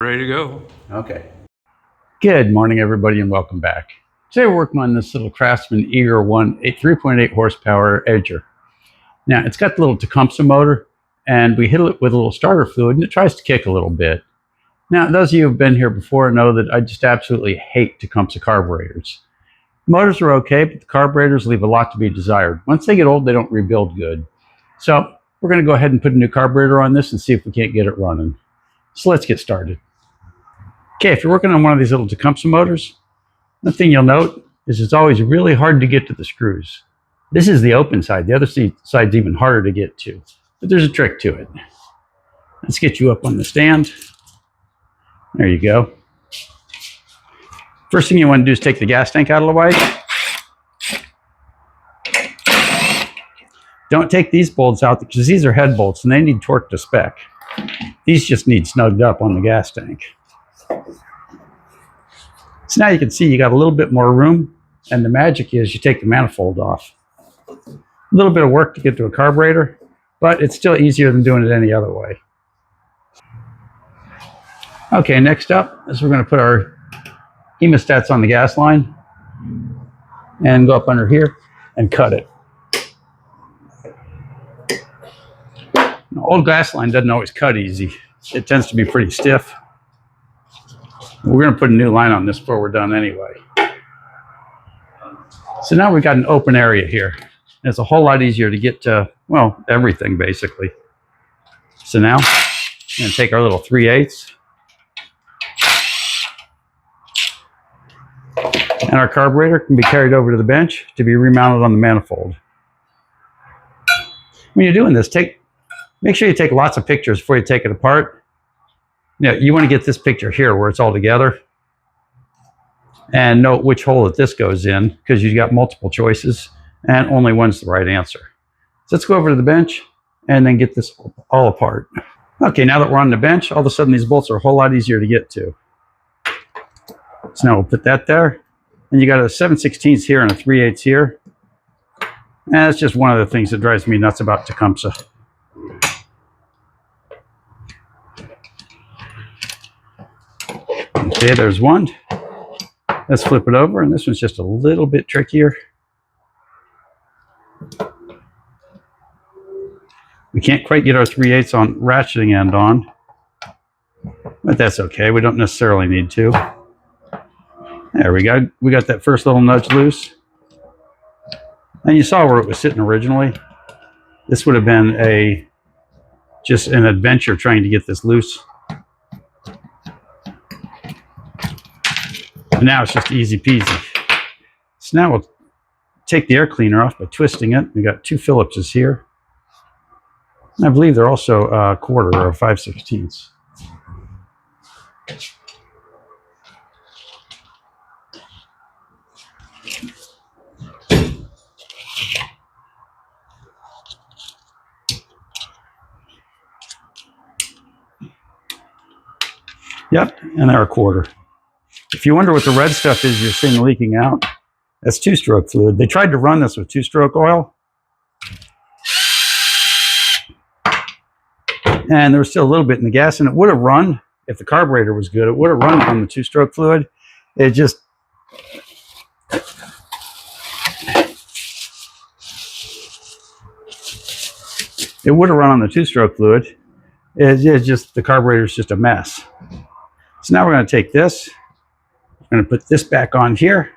Ready to go. Okay. Good morning, everybody, and welcome back. Today we're working on this little Craftsman Eager 3.8 horsepower edger. Now, it's got the little Tecumseh motor, and we hit it with a little starter fluid, and it tries to kick a little bit. Now, those of you who've been here before know that I just absolutely hate Tecumseh carburetors. Motors are okay, but the carburetors leave a lot to be desired. Once they get old, they don't rebuild good. So we're going to go ahead and put a new carburetor on this and see if we can't get it running. So let's get started. Okay, if you're working on one of these little Tecumseh motors, one thing you'll note is it's always really hard to get to the screws. This is the open side. The other side's even harder to get to, but there's a trick to it. Let's get you up on the stand. There you go. First thing you want to do is take the gas tank out of the way. Don't take these bolts out because these are head bolts and they need torque to spec. These just need snugged up on the gas tank. So now you can see you got a little bit more room, and the magic is you take the manifold off. A little bit of work to get to a carburetor, but it's still easier than doing it any other way. Okay, next up is we're going to put our hemostats on the gas line and go up under here and cut it. An old gas line doesn't always cut easy. It tends to be pretty stiff. We're going to put a new line on this before we're done anyway. So now we've got an open area here. It's a whole lot easier to get to, well, everything basically. So now we're going to take our little 3/8 and our carburetor can be carried over to the bench to be remounted on the manifold. When you're doing this, make sure you take lots of pictures before you take it apart. Now, you want to get this picture here where it's all together and note which hole that this goes in because you've got multiple choices and only one's the right answer. So let's go over to the bench and then get this all apart. Okay, now that we're on the bench, all of a sudden these bolts are a whole lot easier to get to. So now we'll put that there. And you got a 7/16 here and a 3/8 here. And that's just one of the things that drives me nuts about Tecumseh. Okay, there's one. Let's flip it over, and this one's just a little bit trickier. We can't quite get our 3/8 on ratcheting end on, but that's okay. We don't necessarily need to. There we go. We got that first little nudge loose. And you saw where it was sitting originally. This would have been just an adventure trying to get this loose. And now it's just easy peasy. So now we'll take the air cleaner off by twisting it. We got 2 Phillipses here. And I believe they're also a quarter or 5/16. Yep, and they're a quarter. If you wonder what the red stuff is you're seeing leaking out, that's 2-stroke fluid. They tried to run this with 2-stroke oil, and there was still a little bit in the gas, and it would have run if the carburetor was good. It would have run on the 2-stroke fluid. It just would have run on the 2-stroke fluid. It's just the carburetor's just a mess. So now we're going to take this. We're going to put this back on here.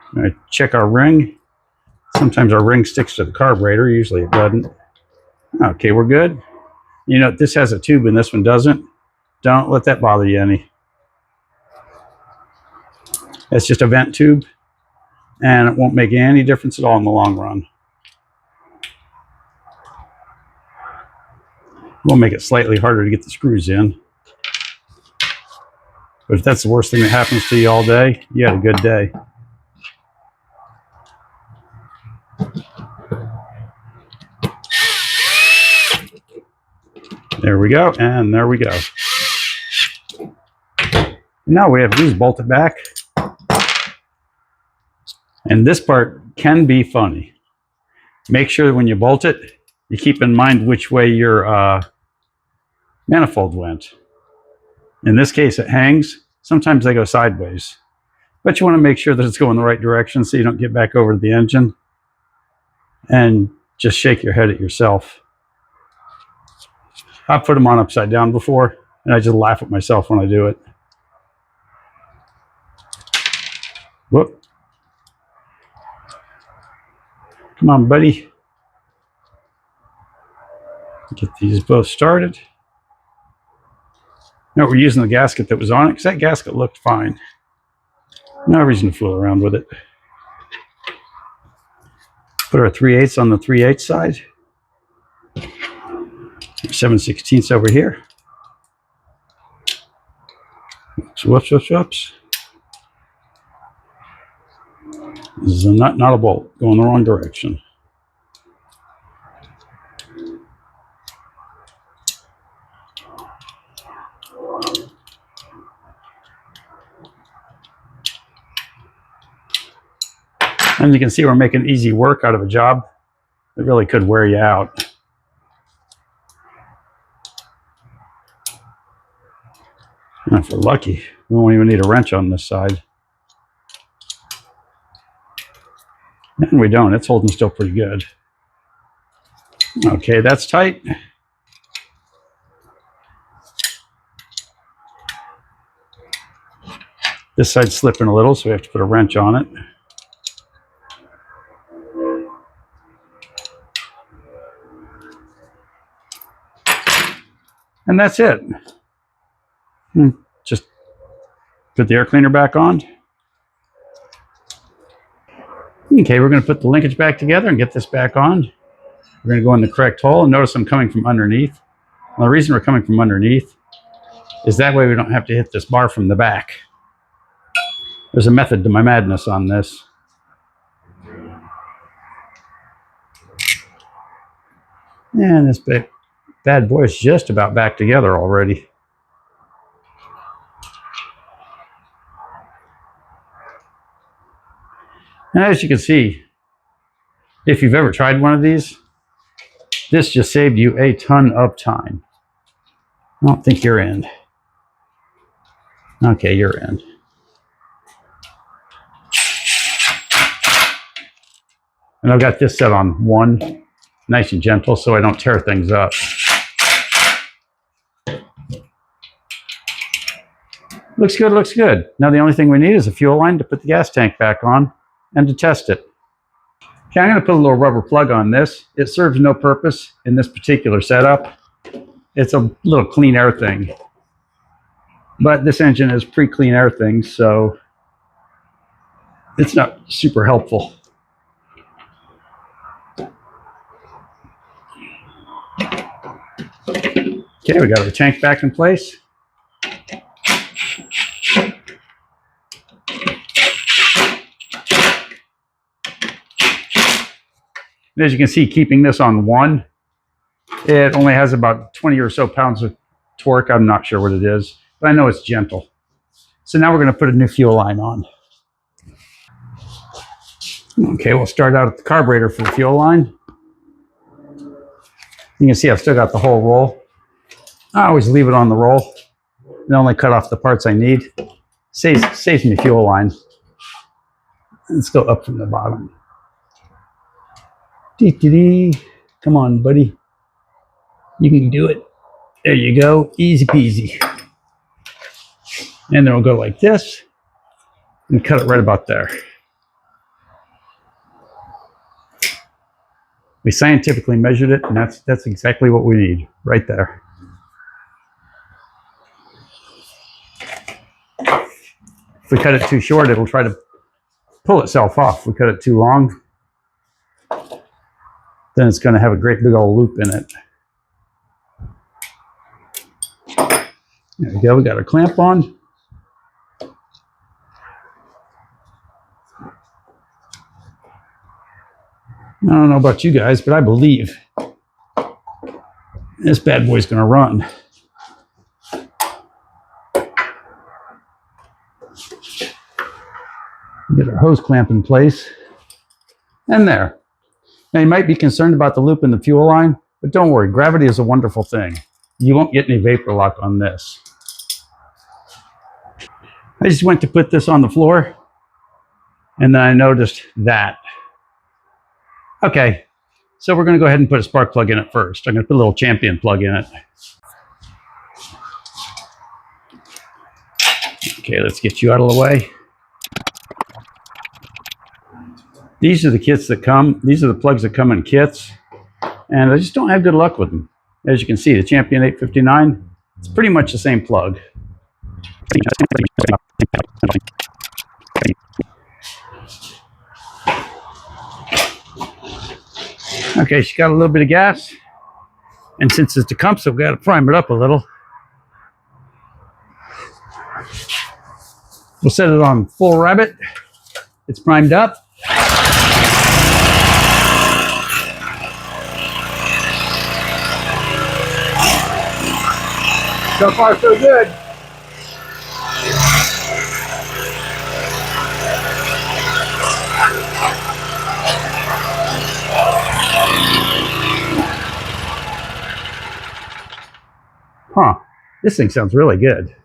I'm going to check our ring. Sometimes our ring sticks to the carburetor. Usually it doesn't. Okay, we're good. You know, this has a tube and this one doesn't. Don't let that bother you any. It's just a vent tube, and it won't make any difference at all in the long run. We'll make it slightly harder to get the screws in. But if that's the worst thing that happens to you all day, you had a good day. There we go, and there we go. Now we have these bolted back. And this part can be funny. Make sure that when you bolt it, you keep in mind which way your manifold went. In this case, it hangs. Sometimes they go sideways. But you want to make sure that it's going the right direction so you don't get back over to the engine and just shake your head at yourself. I've put them on upside down before, and I just laugh at myself when I do it. Whoop. Come on, buddy. Get these both started. Now we're using the gasket that was on it because that gasket looked fine. No reason to fool around with it. Put our 3/8 on the 3/8 side. 7/16 over here. Whoops, whoops, whoops. This is a nut, not a bolt. Going the wrong direction. And you can see we're making easy work out of a job that really could wear you out. And if we're lucky, we won't even need a wrench on this side. And we don't. It's holding still pretty good. Okay, that's tight. This side's slipping a little, so we have to put a wrench on it. And that's it. Just put the air cleaner back on. Okay, we're going to put the linkage back together and get this back on. We're going to go in the correct hole, and notice I'm coming from underneath. Well, the reason we're coming from underneath is that way we don't have to hit this bar from the back. There's a method to my madness on this. And this bad boy is just about back together already. And as you can see, if you've ever tried one of these, this just saved you a ton of time. I don't think you're in. Okay, you're in. And I've got this set on 1, nice and gentle, so I don't tear things up. Looks good, looks good. Now the only thing we need is a fuel line to put the gas tank back on and to test it. Okay, I'm going to put a little rubber plug on this. It serves no purpose in this particular setup. It's a little clean air thing. But this engine is pre-clean air thing, so it's not super helpful. Okay, we got our tank back in place. And as you can see, keeping this on 1, it only has about 20 or so pounds of torque. I'm not sure what it is, but I know it's gentle. So now we're going to put a new fuel line on. Okay, we'll start out at the carburetor for the fuel line. You can see I've still got the whole roll. I always leave it on the roll and only cut off the parts I need. Saves me fuel line. Let's go up from the bottom. Come on, buddy. You can do it. There you go. Easy peasy. And then we'll go like this and cut it right about there. We scientifically measured it, and that's exactly what we need right there. If we cut it too short, it'll try to pull itself off. If we cut it too long, then it's going to have a great big old loop in it. There we go. We got our clamp on. I don't know about you guys, but I believe this bad boy's going to run. Get our hose clamp in place. And there. Now you might be concerned about the loop in the fuel line, but don't worry. Gravity is a wonderful thing. You won't get any vapor lock on this. I just went to put this on the floor, and then I noticed that. Okay, so we're going to go ahead and put a spark plug in it first. I'm going to put a little Champion plug in it. Okay, let's get you out of the way. These are the kits that come. These are the plugs that come in kits, and I just don't have good luck with them. As you can see, the Champion 859, it's pretty much the same plug. Okay, she's got a little bit of gas, and since it's Tecumseh, we've got to prime it up a little. We'll set it on full rabbit. It's primed up. So far, so good. Huh, this thing sounds really good.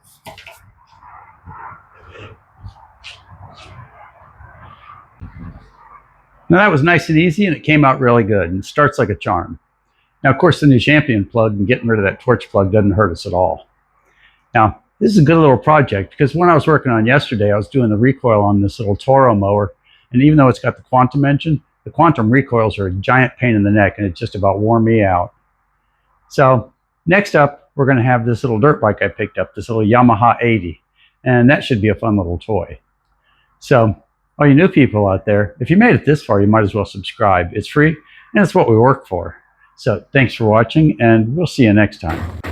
Now that was nice and easy, and it came out really good, and it starts like a charm. Now, of course, the new Champion plug and getting rid of that torch plug doesn't hurt us at all. Now, this is a good little project because when I was working on yesterday, I was doing the recoil on this little Toro mower, and even though it's got the Quantum engine, the Quantum recoils are a giant pain in the neck, and it just about wore me out. So next up, we're going to have this little dirt bike I picked up, this little Yamaha 80, and that should be a fun little toy. So all you new people out there, if you made it this far, you might as well subscribe. It's free, and it's what we work for. So thanks for watching, and we'll see you next time.